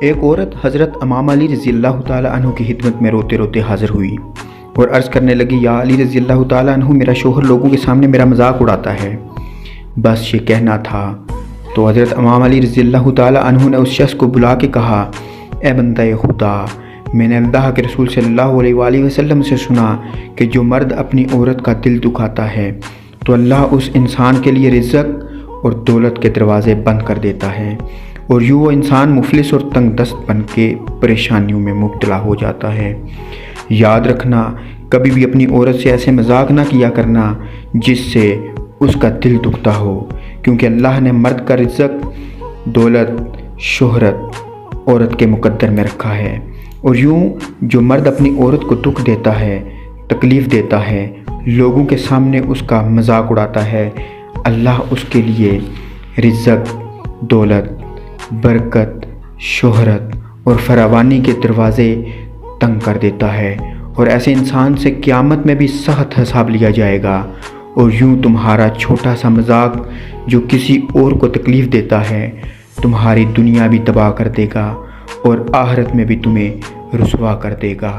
ایک عورت حضرت امام علی رضی اللہ تعالیٰ عنہ کی خدمت میں روتے روتے حاضر ہوئی اور عرض کرنے لگی، یا علی رضی اللہ تعالیٰ عنہ، میرا شوہر لوگوں کے سامنے میرا مذاق اڑاتا ہے، بس یہ کہنا تھا۔ تو حضرت امام علی رضی اللہ تعالیٰ عنہ نے اس شخص کو بلا کے کہا، اے بندہ خدا، میں نے اللہ کے رسول صلی اللہ علیہ وآلہ وسلم سے سنا کہ جو مرد اپنی عورت کا دل دکھاتا ہے تو اللہ اس انسان کے لیے رزق اور دولت کے دروازے بند کر دیتا ہے، اور یوں وہ انسان مفلس اور تنگ دست بن کے پریشانیوں میں مبتلا ہو جاتا ہے۔ یاد رکھنا، کبھی بھی اپنی عورت سے ایسے مذاق نہ کیا کرنا جس سے اس کا دل دکھتا ہو، کیونکہ اللہ نے مرد کا رزق، دولت، شہرت عورت کے مقدر میں رکھا ہے، اور یوں جو مرد اپنی عورت کو دکھ دیتا ہے، تکلیف دیتا ہے، لوگوں کے سامنے اس کا مذاق اڑاتا ہے، اللہ اس کے لیے رزق، دولت، برکت، شہرت اور فراوانی کے دروازے تنگ کر دیتا ہے، اور ایسے انسان سے قیامت میں بھی سخت حساب لیا جائے گا، اور یوں تمہارا چھوٹا سا مذاق جو کسی اور کو تکلیف دیتا ہے تمہاری دنیا بھی تباہ کر دے گا اور آخرت میں بھی تمہیں رسوا کر دے گا۔